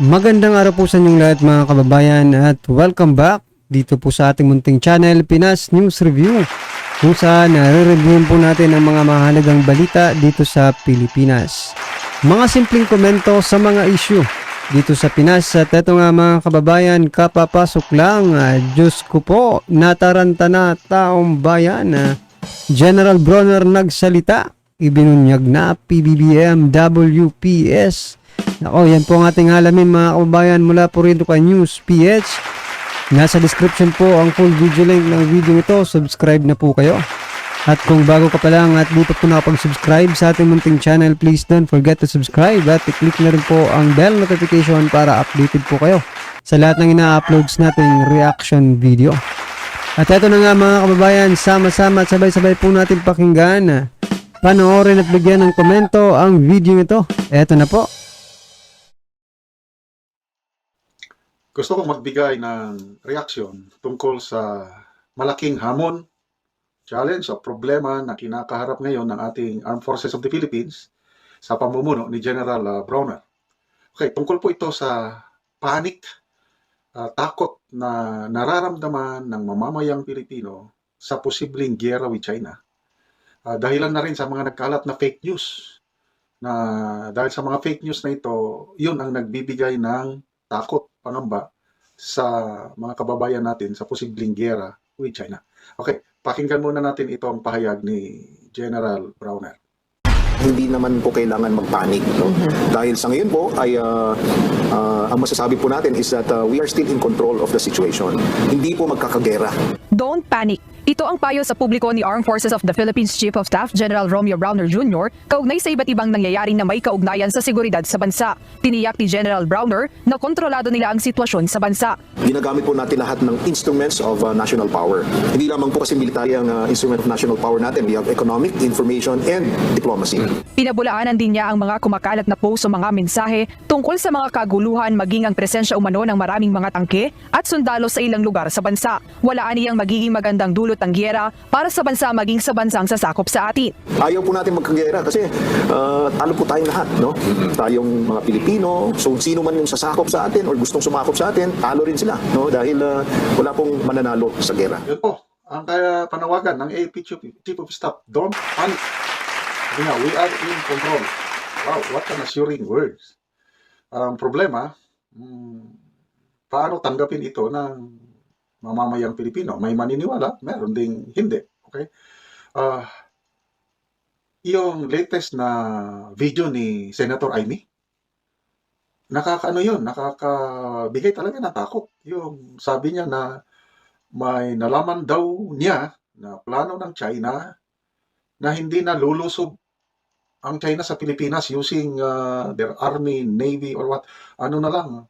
Magandang araw po sa inyong lahat mga kababayan at welcome back dito po sa ating munting channel Pinas News Review, kung saan nare-reviewin po natin ang mga mahalagang balita dito sa Pilipinas. Mga simpleng komento sa mga issue dito sa Pinas at eto nga mga kababayan, kapapasok lang, Diyos ko po, nataranta na taong bayan. General Bronner nagsalita, ibinunyag na PBBM WPS. Nako, yan po ang ating alamin mga kababayan mula po rito kay News PH. Nasa description po ang full video link ng video ito. Subscribe na po kayo. At kung bago ka pa lang at di pa po nakapag-subscribe sa ating munting channel, please don't forget to subscribe at i-click na rin po ang bell notification para updated po kayo sa lahat ng ina-uploads nating reaction video. At eto na nga mga kababayan, sama-sama at sabay-sabay po natin pakinggan, panoorin at bigyan ng komento ang video ito. Eto na po. Gusto kong magbigay ng reaksyon tungkol sa malaking hamon, challenge o problema na kinakaharap ngayon ng ating Armed Forces of the Philippines sa pamumuno ni General Bronner. Okay, tungkol po ito sa panic, takot na nararamdaman ng mamamayang Pilipino sa posibleng giyera with China. Dahilan na rin sa mga nagkalat na fake news. Dahil sa mga fake news na ito, yun ang nagbibigay ng takot, pangamba sa mga kababayan natin sa posibleng giyera with China. Okay, pakinggan muna natin ito ang pahayag ni General Bronner. Hindi naman po kailangan magpanik, no? Dahil sa ngayon po ay ang masasabi po natin is that we are still in control of the situation. Hindi po magkakagera. Don't panic. Ito ang payo sa publiko ni Armed Forces of the Philippines Chief of Staff General Romeo Browner Jr. kaugnay sa iba't ibang nangyayari na may kaugnayan sa seguridad sa bansa. Tiniyak ni General Browner na kontrolado nila ang sitwasyon sa bansa. Ginagamit po natin lahat ng instruments of national power. Hindi lamang po kasi military ang instrument of national power natin. We have economic, information, and diplomacy. Pinabulaanan din niya ang mga kumakalat na post o mga mensahe tungkol sa mga kaguluhan, maging ang presensya umano ng maraming mga tangke at sundalo sa ilang lugar sa bansa. Walaan niyang magiging magandang dulot ang giyera para sa bansa maging sa bansang sasakop sa atin. Ayaw po natin magkagera kasi talo po tayong lahat, no? Tayong mga Pilipino, so sino man yung sasakop sa atin or gustong sumakop sa atin, talo rin sila, no? Dahil wala pong mananalo sa gera. Yun po, ang kaya panawagan ng AFP Chief of Staff, don't panic. We are in control. Wow, what an assuring words. Problema, paano tanggapin ito ng mamamayang Pilipino? May maniniwala, meron ding hindi. Okay? Yung latest na video ni Senator Amy, nakakabigay talaga ng takot. Yung sabi niya na may nalaman daw niya na plano ng China na hindi na lulusob ang China sa Pilipinas using their army, navy, or what, ano na lang,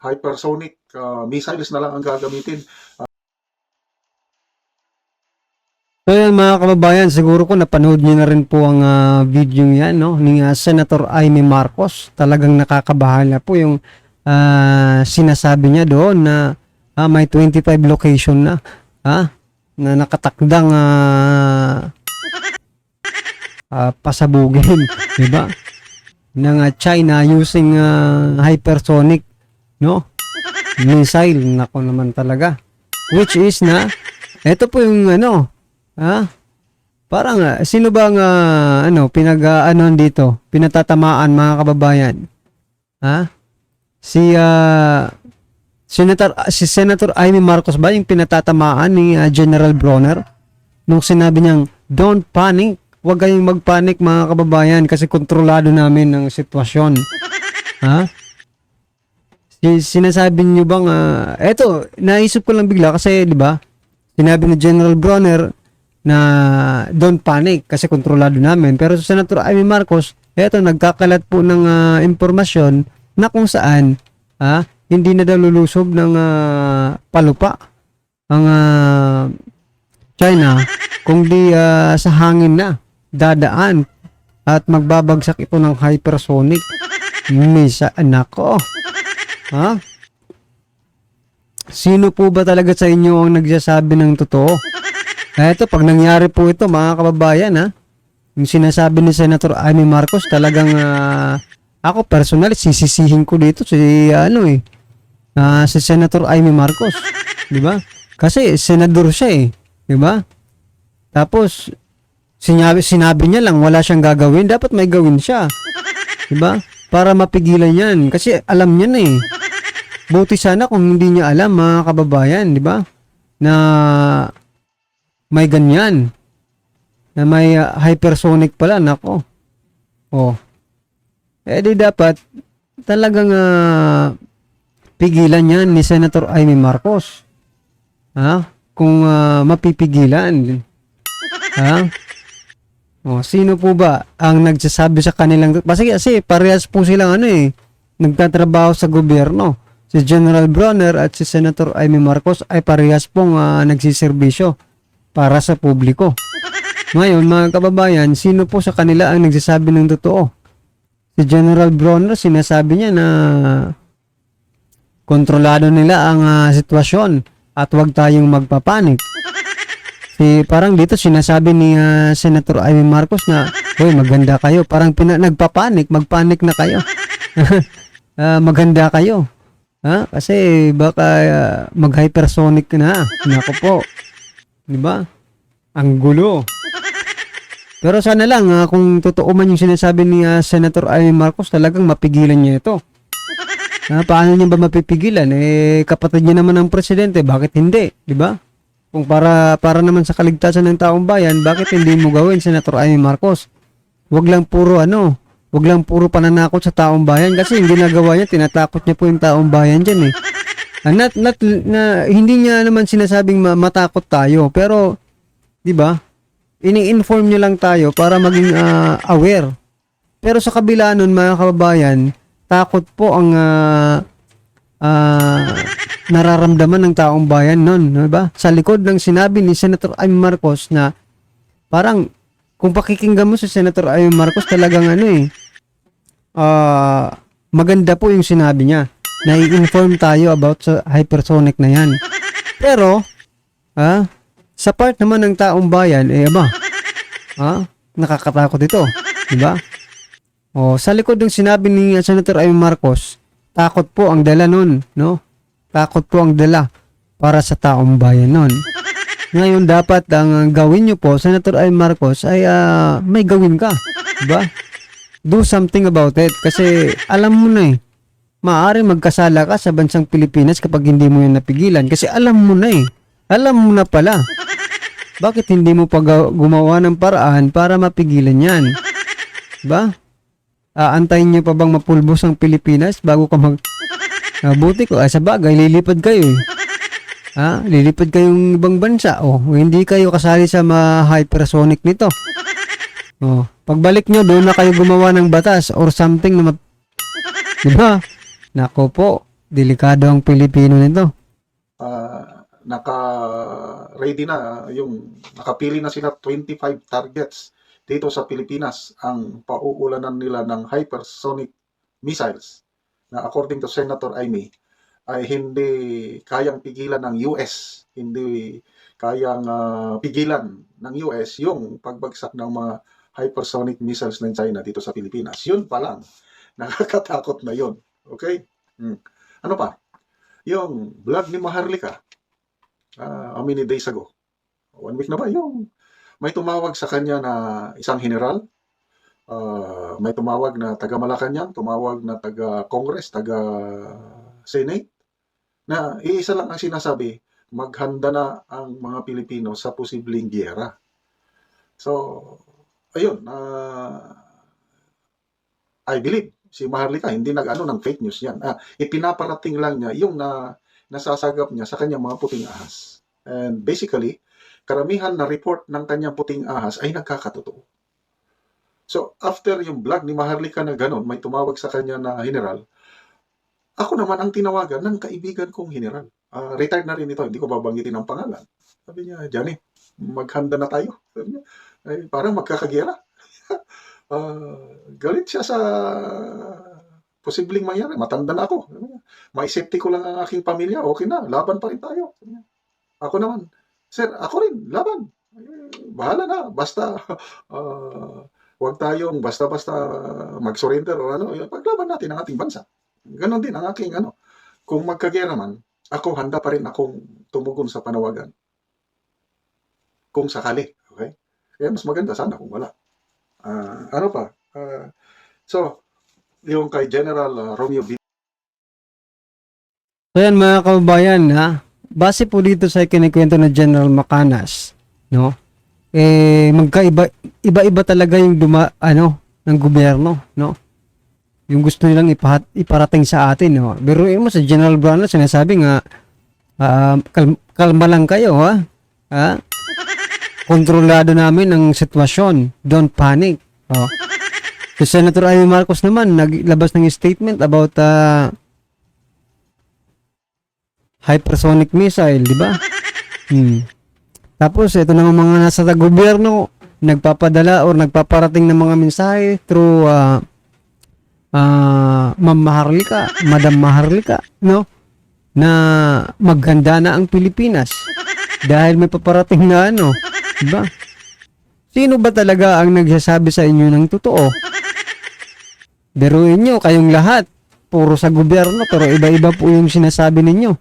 hypersonic missiles na lang ang gagamitin. So yan mga kababayan, siguro ko napanood niyo na rin po ang video yan, no, ni Senator Amy Marcos. Talagang nakakabahala po yung sinasabi niya doon na may 25 location na na nakatakdang pasabugin, di ba? Ng China using hypersonic, no, missile. Nako naman talaga. Which is na ito po yung parang sino bang dito pinatatamaan mga kababayan? Si Senator Amy Marcos ba yung pinatatamaan ni General Bronner nung sinabi niyang don't panic, huwag kayong magpanic mga kababayan kasi kontrolado namin ang sitwasyon. Sinasabi niyo bang eto, naisip ko lang bigla kasi 'di ba? Sinabi ni General Bronner na don't panic kasi kontrolado namin. Pero sa Senator Amy Marcos, eto nagkakalat po ng impormasyon na kung saan hindi na daw lulusob ng palupa ang China kung di sa hangin na dadaan at magbabagsak ito ng hypersonic missile. Nako. Sino po ba talaga sa inyo ang nagsasabi ng totoo? Eto, pag nangyari po ito, mga kababayan, yung sinasabi ni Senator Amy Marcos, talagang Ako personally sisisihin ko dito si si Senator Amy Marcos, 'di ba? Kasi senador siya eh, 'di ba? Tapos sinabi niya lang wala siyang gagawin, dapat may gawin siya, 'di ba? Para mapigilan 'yan kasi alam niya na eh. Buti sana kung hindi niya alam mga kababayan, 'di ba? Na may ganyan. Na may hypersonic pala, nako. Oh. Di dapat talagang pigilan yan ni Senator Amy Marcos. Ha? Kung mapipigilan. Ha? Oh, sino po ba ang nagsasabi sa kanilang kasi parehas po silang nagtatrabaho sa gobyerno. Si General Bronner at si Senator Amy Marcos ay parehas pong nagsiservisyo para sa publiko. Ngayon, mga kababayan, sino po sa kanila ang nagsasabi ng totoo? Si General Bronner, sinasabi niya na kontrolado nila ang sitwasyon at huwag tayong magpapanik. Parang dito sinasabi ni Senator Amy Marcos na, "Hoy, maganda kayo." Parang nagpapanik, magpanik na kayo. Maganda kayo. Ha? Kasi baka mag-hypersonic na. Nako po. 'Di ba? Ang gulo. Pero sana lang kung totoo man yung sinasabi ni Senator Amy Marcos, talagang mapigilan niya ito. Paano niya ba mapipigilan? Kapatid niya naman ang presidente, bakit hindi? 'Di ba? Kung para naman sa kaligtasan ng taong bayan, bakit hindi mo gawin, Senator Amy Marcos? Wag lang puro pananakot sa taong bayan kasi yung ginagawa niya, tinatakot niya po yung taong bayan diyan eh. Hindi niya naman sinasabing matakot tayo, pero 'di ba? Ini-inform niyo lang tayo para maging aware. Pero sa kabila nun, mga kababayan, takot po ang nararamdaman ng taong bayan nun, 'di ba? Sa likod ng sinabi ni Senator Amy Marcos na parang kung pakikinggan mo si Senator Amy Marcos, talagang maganda po yung sinabi niya. Na-inform tayo about sa hypersonic na yan. Pero, sa part naman ng taong bayan, nakakatakot ito. Diba? Sa likod ng sinabi ni Senator Amy Marcos, takot po ang dala nun, no? Takot po ang dala para sa taong bayan nun. Ngayon, dapat ang gawin nyo po, Senator Amy Marcos, ay may gawin ka. Diba? Do something about it. Kasi alam mo na maaari magkasala ka sa bansang Pilipinas kapag hindi mo yan napigilan. Kasi alam mo na Alam mo na pala. Bakit hindi mo pa gumawa ng paraan para mapigilan yan? Diba? Aantayin nyo pa bang mapulbos ang Pilipinas bago ka buti ko, sa bagay, lilipad kayo lilipad kayong ibang bansa. Hindi kayo kasali sa hypersonic nito. Pagbalik nyo, doon na kayo gumawa ng batas or something na diba? Nako po, delikado ang Pilipino nito. Naka-ready na nakapili na sila 25 targets dito sa Pilipinas ang pauulanan nila ng hypersonic missiles na according to Senator Amy ay hindi kayang pigilan ng US, hindi kayang pigilan ng US yung pagbagsak ng mga hypersonic missiles ng China dito sa Pilipinas. Yun pa lang, nakakatakot na yun. Okay? Ano pa? Yung vlog ni Maharlika, how many days ago? 1 week na ba? Yung may tumawag sa kanya na isang general, may tumawag na taga Malacanang, tumawag na taga Congress, taga Senate, na iisa lang ang sinasabi, maghanda na ang mga Pilipino sa posibleng giyera. So, ayun, I believe, si Maharlika, hindi nag-ano ng fake news yan. Ipinaparating lang niya yung nasasagap niya sa kanyang mga puting ahas. And basically, karamihan na report ng kanyang puting ahas ay nagkakatotoo. So, after yung vlog ni Maharlika na gano'n, may tumawag sa kanya na general, ako naman ang tinawagan ng kaibigan kong general. Retired na rin ito, hindi ko babanggitin ang pangalan. Sabi niya, Johnny, maghanda na tayo. Sabi niya, parang magkakagera. Galit siya sa posibleng mangyari. Matanda na ako. May safety ko lang ang aking pamilya. Okay na, laban pa rin tayo. Ako naman, sir, ako rin, laban. Bahala na. Basta Huwag tayong basta-basta mag-surrender o ano, paglaban natin ang ating bansa. Ganon din ang aking ano. Kung magkagera man, ako handa pa rin akong tumugon sa panawagan. Kung sakali, okay? Kaya mas maganda sana kung wala. Ano pa? So, yung kay General Romeo B. So yan mga kababayan, ha? Base po dito sa kinikwento na General Macanas, no? Iba-iba talaga yung ng gobyerno, no? Yung gusto nilang iparating sa atin, no? Pero mo sa General Brown sinasabi nga kalma lang kayo, ha? Kontrolado namin ang sitwasyon. Don't panic. Oh. Si Senator Amy Marcos naman naglabas ng statement about hypersonic missile, di ba? Tapos ito naman mga nasa gobyerno nagpapadala or nagpaparating ng mga mensahe through Ma'am Maharlika, Madam Maharlika, no? Na maghanda na ang Pilipinas dahil may paparating na ano, di ba? Sino ba talaga ang nagsasabi sa inyo ng totoo? Biruin nyo, kayong lahat puro sa gobyerno pero iba-iba po yung sinasabi ninyo.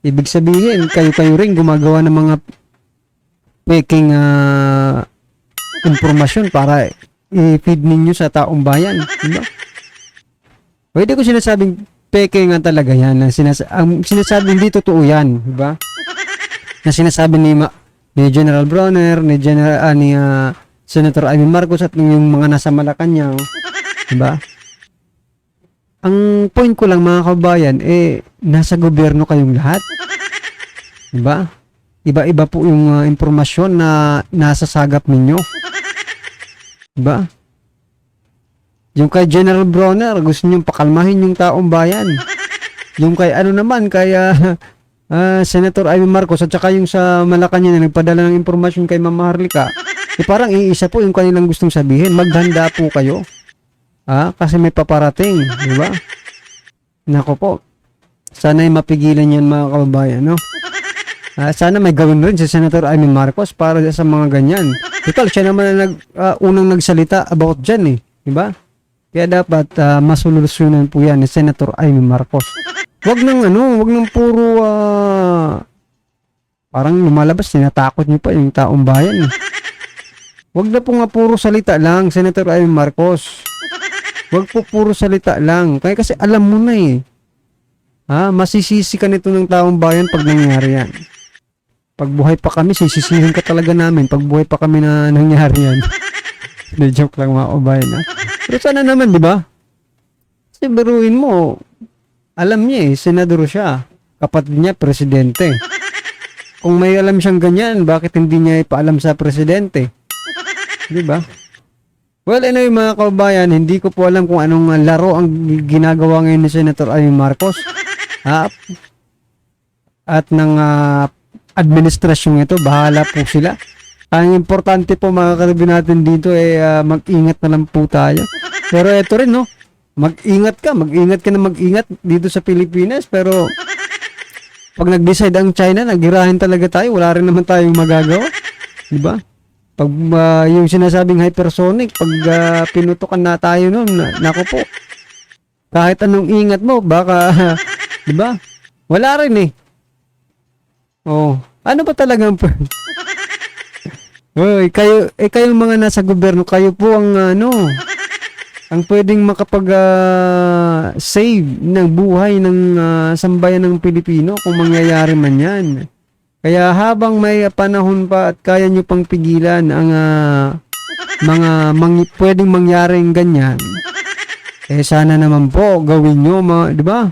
Ibig sabihin, kayo rin gumagawa ng mga peking impormasyon para i-feed ninyo sa taong bayan. Diba? Pwede ko sinasabing peke nga talaga yan. Ang sinasabing hindi totoo yan. Diba? Na sinasabi ni General Bronner, ni Senator Amy Marcos at yung mga nasa Malacanang. Diba? Ang point ko lang mga kabayan, nasa gobyerno kayong lahat. Diba? Iba-iba po yung impormasyon na nasasagap ninyo. Diba? Yung kay General Bronner, gusto nyo pakalmahin yung taong bayan. Yung kay Senator Amy Marcos at saka yung sa Malacanang na nagpadala ng impormasyon kay Ma'am Maharlika, parang iisa po yung kanilang gustong sabihin. Maghanda po kayo. Kasi may paparating, di ba? Nako po. Sana ay mapigilan yan mga kababayan, no? Sana may gawin rin si Senator Amy Marcos para sa mga ganyan. Total, siya naman ang unang nagsalita about dyan, di ba? Kaya dapat masolusyonan po yan ni Senator Amy Marcos. Wag nang puro parang lumalabas, tinatakot niyo pa yung taong bayan. Wag na po nga puro salita lang, Senator Amy Marcos. Wag po puro salita lang. Kaya kasi alam mo na masisisi ka nito ng taong bayan pag nangyari yan. Pag buhay pa kami, sisisihin ka talaga namin. Pag buhay pa kami na nangyari yan. Na-joke lang mga kabayan, Pero sana naman, di ba? Kasi biruin mo, alam niya senador siya. Kapatid niya, presidente. Kung may alam siyang ganyan, bakit hindi niya ipaalam sa presidente? Di ba? Well, anyway mga kababayan, hindi ko po alam kung anong laro ang ginagawa ngayon ni Senator Amy Marcos at ng administrasyon ito. Bahala po sila. Ang importante po mga karabi natin dito mag-ingat na lang po tayo. Pero ito rin, no? Mag-ingat ka dito sa Pilipinas. Pero pag nag-decide ang China, nagirahin talaga tayo. Wala rin naman tayong magagawa. Diba? Pag yung sinasabing hypersonic, pag pinutukan na tayo nun, nako po. Kahit anong ingat mo, baka, di ba? Wala rin ano ba talagang kayong mga nasa gobyerno, kayo po ang ang pwedeng save ng buhay ng sambayan ng Pilipino kung mangyayari man yan. Kaya habang may panahon pa at kaya nyo pang pigilan ang pwedeng mangyaring ganyan, sana naman po gawin nyo, di ba?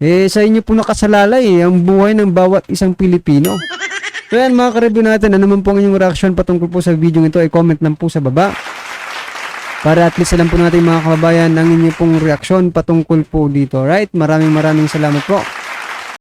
Sa inyo po nakasalalay ang buhay ng bawat isang Pilipino. So yan mga ka-review natin, ano man po ang inyong reaction patungkol po sa video ito, ay comment lang po sa baba. Para at least alam po natin mga kababayan ang inyong pong reaksyon patungkol po dito. Right? Maraming salamat po.